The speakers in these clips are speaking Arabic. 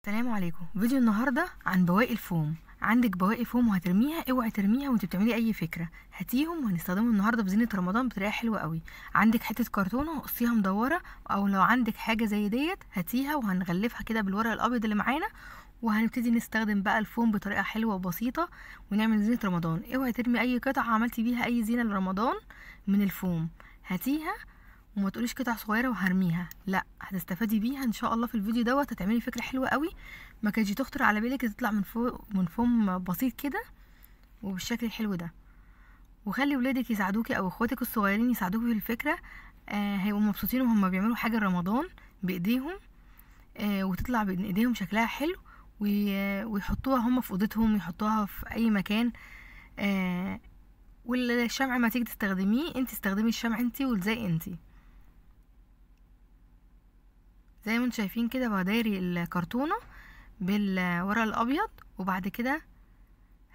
السلام عليكم. فيديو النهارده عن بواقي الفوم. عندك بواقي فوم وهترميها، اوعي ترميها وانت بتعملي اي فكره، هاتيهم وهنستخدمهم النهارده في زينه رمضان بطريقه حلوه قوي. عندك حته كرتونه قصيها مدوره، او لو عندك حاجه زي ديت هاتيها وهنغلفها كده بالورق الابيض اللي معانا، وهنبتدي نستخدم بقى الفوم بطريقه حلوه وبسيطه ونعمل زينه رمضان. اوعي ترمي اي قطعه عملتي بيها اي زينه لرمضان من الفوم، هاتيها وما تقوليش قطع صغيره وهرميها، لا، هتستفادي بيها ان شاء الله. في الفيديو دوت هتعملي فكره حلوه قوي ما كانتش تخطر على بالك تطلع من فوم بسيط كده وبالشكل الحلو ده. وخلي ولادك يساعدوكي او اخواتك الصغيرين يساعدوكي في الفكره، هيبقوا مبسوطين وهم بيعملوا حاجه رمضان بايديهم، وتطلع بين ايديهم شكلها حلو، ويحطوها هم في اوضتهم، يحطوها في اي مكان. والشمع ما تيجي تستخدميه انت، استخدمي الشمع انت والزي انت. زي ما انتم شايفين كده بدايري الكرتونه بالورق الابيض، وبعد كده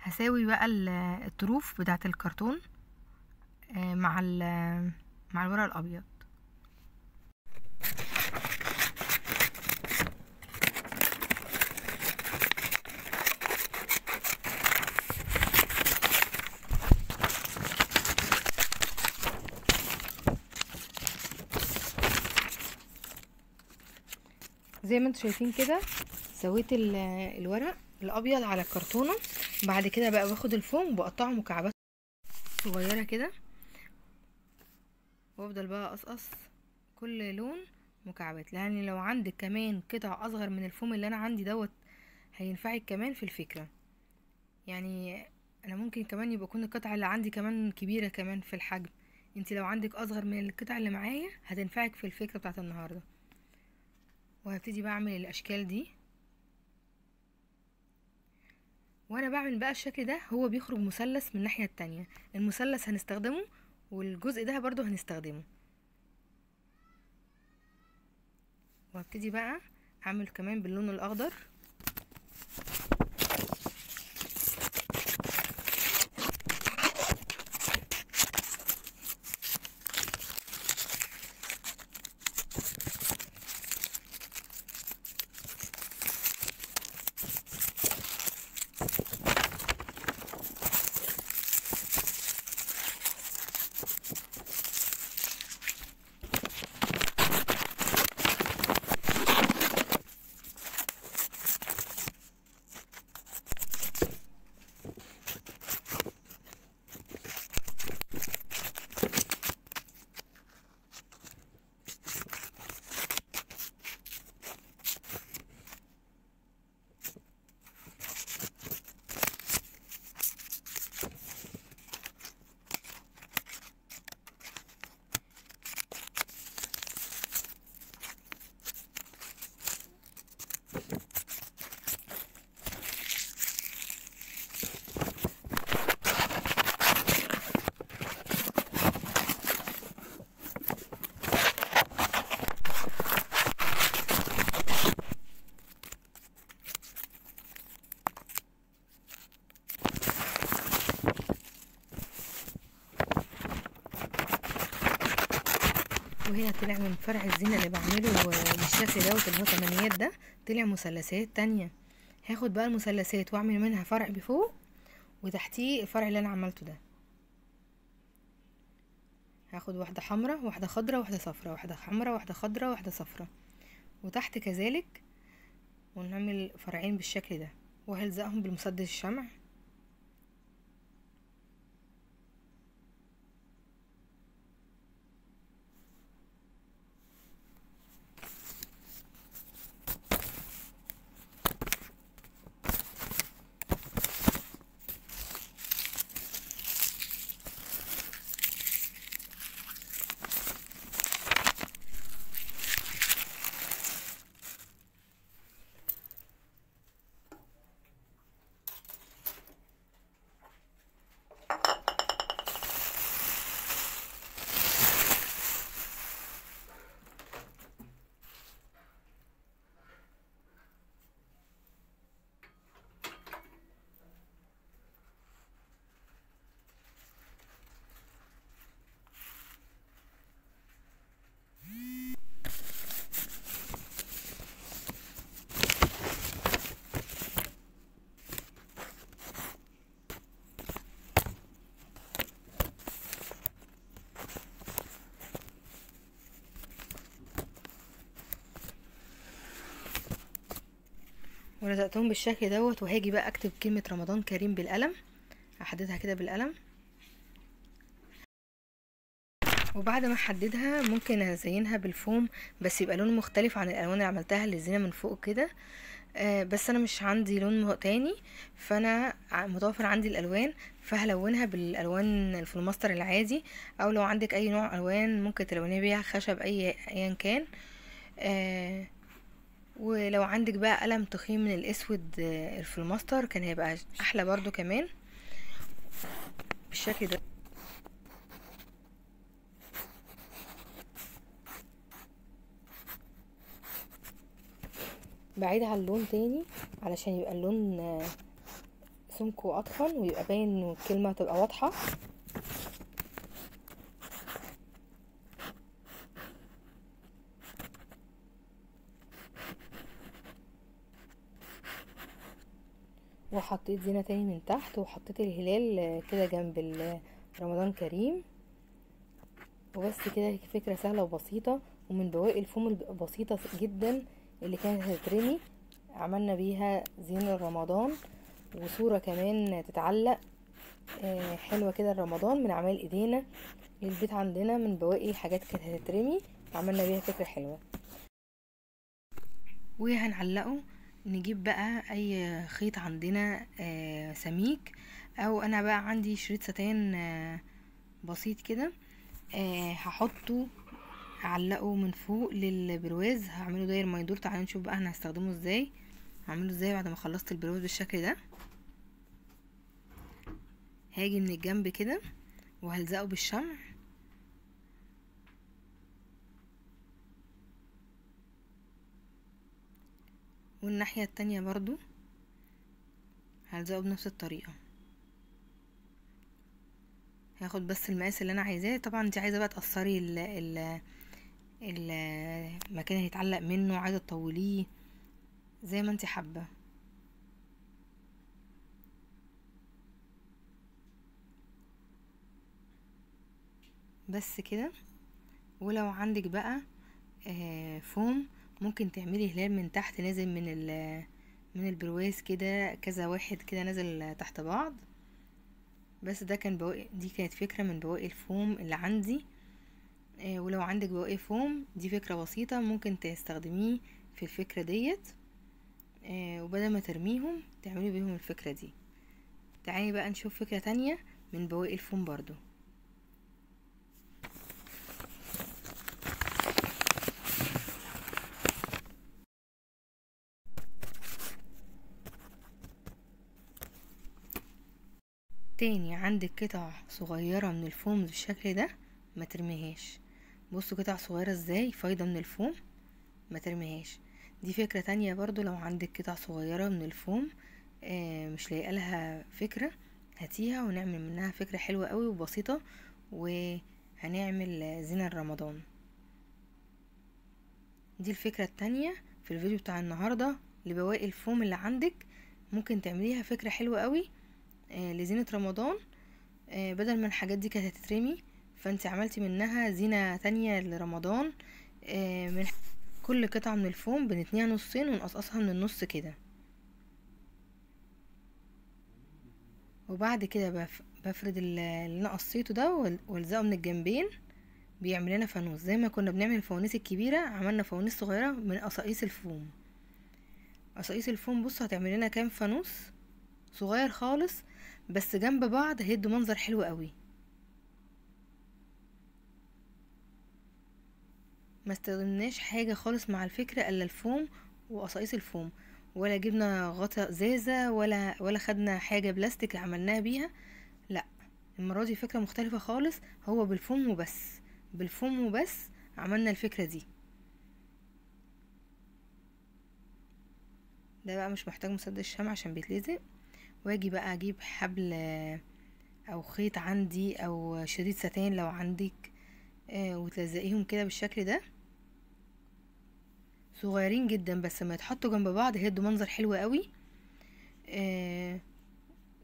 هساوي بقى الطروف بتاعه الكرتون مع الورق الابيض. زي ما انتم شايفين كده سويت الورق الابيض على الكرتونه. بعد كده بقى باخد الفوم وبقطعه مكعبات صغيره كده، وافضل بقى اقصقص كل لون مكعبات. يعني لو عندك كمان قطع اصغر من الفوم اللي انا عندي دوت هينفعك كمان في الفكره. يعني انا ممكن كمان يبقى يكون القطعه اللي عندي كمان كبيره كمان في الحجم، انت لو عندك اصغر من القطع اللي معايا هتنفعك في الفكره بتاعت النهارده. وهبتدي بقى اعمل الاشكال دي، وانا بعمل بقى الشكل ده هو بيخرج مثلث من الناحيه التانية. المثلث هنستخدمه والجزء ده برضو هنستخدمه. وهبتدي بقى اعمل كمان باللون الاخضر. وهنا طلع من فرع الزينة اللي بعمله بالشكل دوت اللي هو تمانيات ده، طلع مثلثات تانية. هاخد بقى المثلثات واعمل منها فرع بفوق وتحتيه الفرع اللي انا عملته ده. هاخد واحدة حمرا واحدة خضرا واحدة صفرا، واحدة حمرا واحدة خضرا واحدة صفرا، وتحت كذلك، ونعمل فرعين بالشكل ده، وهلزقهم بالمسدس الشمع. ولزقتهم بالشكل دوت. وهاجي بقى اكتب كلمة رمضان كريم بالقلم، احددها كده بالقلم. وبعد ما احددها ممكن ازينها بالفوم، بس يبقى لون مختلف عن الالوان اللي عملتها للزينة من فوق كده. بس انا مش عندي لون تاني، فانا متوفر عندي الالوان، فهلونها بالالوان الفلوماستر العادي، او لو عندك اي نوع الوان ممكن تلونيها بيها خشب ايا كان. ولو عندك بقى قلم تخين من الاسود الفلوماستر كان هيبقى احلى برضو كمان بالشكل ده. بعيد على اللون تاني علشان يبقى اللون سمكه اضخم ويبقى باين والكلمة تبقى واضحة. وحطيت زينة تاني من تحت، وحطيت الهلال كده جنب رمضان كريم. وبس كده، فكرة سهلة وبسيطة، ومن بواقي الفوم البسيطة جدا اللي كانت هتترمي عملنا بيها زينة رمضان، وصورة كمان تتعلق حلوة كده رمضان من اعمال ايدينا للبيت عندنا، من بواقي حاجات كانت هتترمي عملنا بيها فكرة حلوة. وهنعلقه، نجيب بقى اي خيط عندنا سميك، او انا بقى عندي شريط ستان بسيط كده هحطه اعلقه من فوق للبرواز، هعمله داير ما يدور. تعالوا نشوف بقى انا هستخدمه ازاي، هعمله ازاي بعد ما خلصت البرواز بالشكل ده. هاجي من الجنب كده وهلزقه بالشمع، والناحية التانية برضو هلزقه بنفس الطريقة. هاخد بس المقاس اللي انا عايزاه. طبعا انت عايزه بقى تقصري المكان اللي هيتعلق منه، عايزه تطوليه زي ما انت حابه. بس كده. ولو عندك بقى فوم ممكن تعملي هلال من تحت نازل من البرواز كده، كذا واحد كده نازل تحت بعض. بس ده كان دي كانت فكرة من بواقي الفوم اللي عندي. ولو عندك بواقي فوم دي فكرة بسيطة ممكن تستخدميه في الفكرة ديت، وبدل ما ترميهم تعملي بيهم الفكرة دي. تعالي بقى نشوف فكرة تانية من بواقي الفوم برضو. تاني عندك قطع صغيرة من الفوم بالشكل ده ما ترميهاش. بصوا قطع صغيرة ازاي فايدة من الفوم، ما ترميهاش. دي فكرة تانية برضو، لو عندك قطع صغيرة من الفوم مش لاقيه لها فكرة، هاتيها ونعمل منها فكرة حلوة قوي وبسيطة، وهنعمل زينة رمضان. دي الفكرة التانية في الفيديو بتاع النهاردة لبواقي الفوم اللي عندك، ممكن تعمليها فكرة حلوة قوي لزينة رمضان. بدل ما الحاجات دي كانت هتترمي فانت عملتي منها زينة تانية لرمضان. من كل قطعة من الفوم بنتنيها نصين ونقصقصها من النص كده، وبعد كده بفرد اللي انا قصيته ده والزقه من الجنبين، بيعمل لنا فانوس. زي ما كنا بنعمل الفوانيس الكبيرة عملنا فوانيس صغيرة من قصاقيس الفوم. قصاقيس الفوم بصوا هتعمل لنا كام فانوس صغير خالص، بس جنب بعض هيدوا منظر حلو قوي. ما استخدمناش حاجة خالص مع الفكرة الا الفوم وقصاقيس الفوم، ولا جبنا غطا ازازة ولا خدنا حاجة بلاستيك عملناها بيها. لا، المرة دي فكرة مختلفة خالص، هو بالفوم وبس، بالفوم وبس عملنا الفكرة دي. ده بقى مش محتاج مسدس شمع عشان بيتلزق. واجي بقى اجيب حبل او خيط عندي او شريط ستان لو عندك، وتلزقيهم كده بالشكل ده صغيرين جدا، بس لما يتحطوا جنب بعض هيدوا منظر حلو قوي.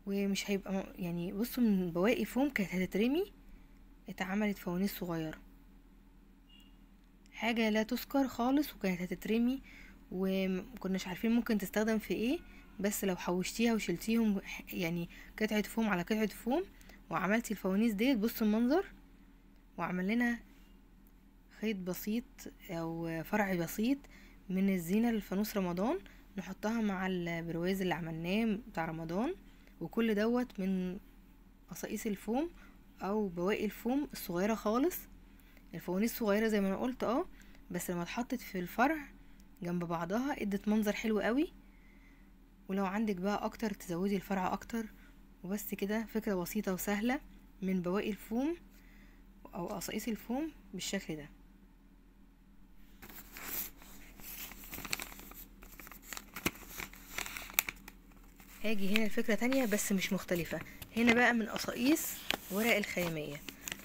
ومش هيبقى يعني بصوا من بواقي فوم كانت هتترمي اتعملت فوانيس صغيرة، حاجة لا تذكر خالص وكانت هتترمي ومكناش عارفين ممكن تستخدم في ايه، بس لو حوشتيها وشلتيهم يعني قطعة فوم على قطعة فوم وعملتي الفوانيس ديت، بصوا المنظر. وعمل لنا خيط بسيط او فرع بسيط من الزينة للفانوس رمضان، نحطها مع البرواز اللي عملناه بتاع رمضان. وكل دوت من قصاقيس الفوم او بواقي الفوم الصغيرة خالص. الفوانيس صغيرة زي ما انا قلت بس لما اتحطت في الفرع جنب بعضها ادت منظر حلو قوي. ولو عندك بقى اكتر تزودي الفرع اكتر. وبس كده، فكرة بسيطة وسهلة من بواقي الفوم او قصاقيس الفوم بالشكل ده. هاجي هنا الفكرة تانية بس مش مختلفة. هنا بقى من قصاقيس ورق الخيامية.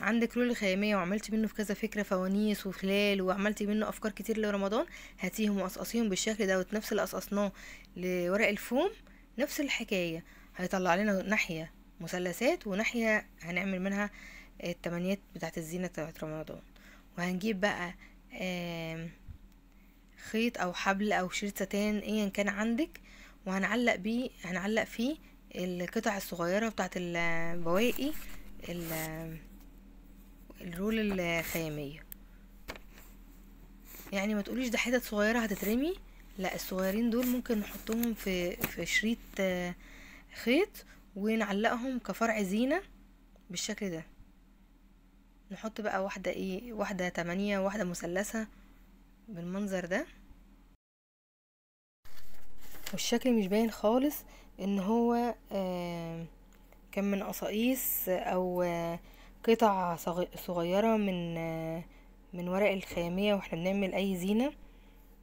عندك رول الخيامية وعملت منه في كذا فكرة فوانيس وخلال، وعملت منه افكار كتير لرمضان، هاتيهم وقصقصيهم بالشكل ده، نفس اللي قصقصناه لورق الفوم نفس الحكاية. هيطلع لنا ناحية مثلثات وناحية هنعمل منها التمانيات بتاعت الزينة بتاعت رمضان. وهنجيب بقى خيط او حبل او شريط ستان ايا كان عندك، هنعلق فيه القطع الصغيرة بتاعت البواقي الرول الخيامية. يعني ما تقوليش ده حتت صغيرة هتترمي، لا، الصغيرين دول ممكن نحطهم في شريط خيط ونعلقهم كفرع زينة بالشكل ده. نحط بقى واحدة 8 واحدة مثلثة بالمنظر ده. والشكل مش باين خالص ان هو كان من قصاقيس او قطع صغيرة من ورق الخيامية واحنا بنعمل اي زينة.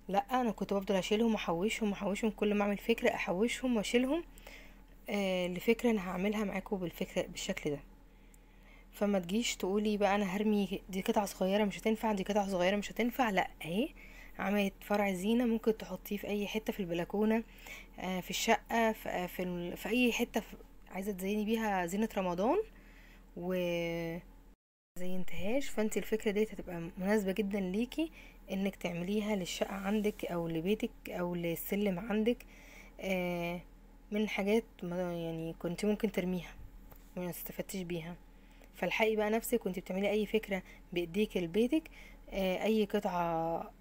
لا، انا كنت بفضل اشيلهم واحوشهم كل ما اعمل فكرة احوشهم واشيلهم لفكرة انا هعملها معاكم بالفكرة بالشكل ده. فما تجيش تقولي بقى انا هرمي دي قطعة صغيرة مش هتنفع، دي قطعة صغيرة مش هتنفع. لا، اهي عملت فرع زينة ممكن تحطيه في اي حتة، في البلكونة، في الشقة، في اي حتة عايزة تزيني بيها زينة رمضان زينتهاش. فانت الفكرة دي هتبقى مناسبة جدا ليكي انك تعمليها للشقة عندك او لبيتك او للسلم عندك، من حاجات يعني كنت ممكن ترميها وما استفدتيش بيها. فالحقي بقى نفسك وانت بتعملي اي فكرة بايديك لبيتك، اي قطعة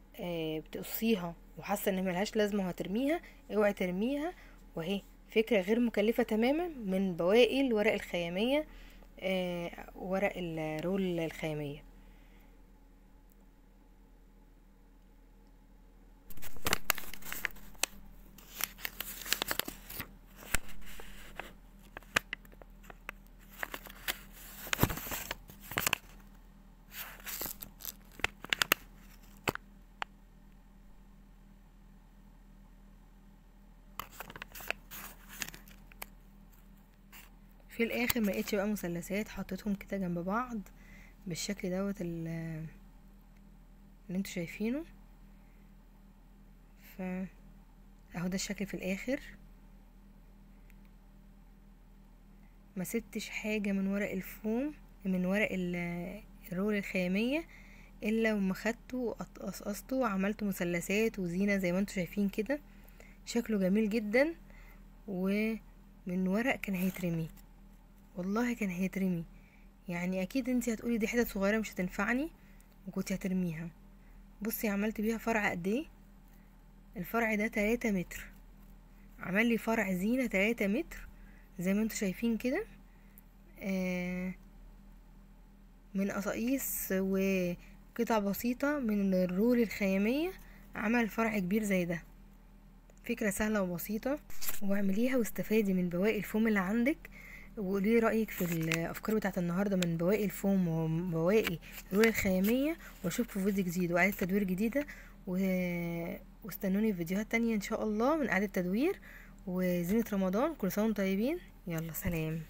بتقصيها وحاسه ان ملهاش لازمه وهترميها، اوعي ترميها. وهي فكره غير مكلفه تماما من بواقي الورق الخياميه، ورق الرول الخياميه. في الاخر ما لقيتش بقى مثلثات، حطيتهم كده جنب بعض بالشكل دوت اللي انتوا شايفينه. اهو ده الشكل في الاخر. ما سبتش حاجة من ورق الفوم من ورق الرول الخيامية الا وما خدته وقصقصته وعملته مثلثات وزينة زي ما انتوا شايفين كده. شكله جميل جدا، ومن ورق كان هيترمي، والله كان هيترمي. يعني اكيد انتي هتقولي دي حتت صغيرة مش هتنفعني وكنت هترميها. بصي عملت بيها فرع قد ايه. الفرع ده 3 متر، عمل لي فرع زينة 3 متر زي ما انتوا شايفين كده، من قصاقيس وقطع بسيطة من الرول الخيامية. عمل فرع كبير زي ده. فكرة سهلة وبسيطة، واعمليها واستفادي من بواقي الفوم اللي عندك. وقولي رأيك في الأفكار بتاعت النهاردة من بواقي الفوم وبواقي الرول الخيامية. واشوفكم في فيديو جديد وإعادة تدوير جديدة، واستنوني في فيديوهات تانية ان شاء الله من إعادة تدوير وزينة رمضان. كل سنة وانتم طيبين. يلا سلام.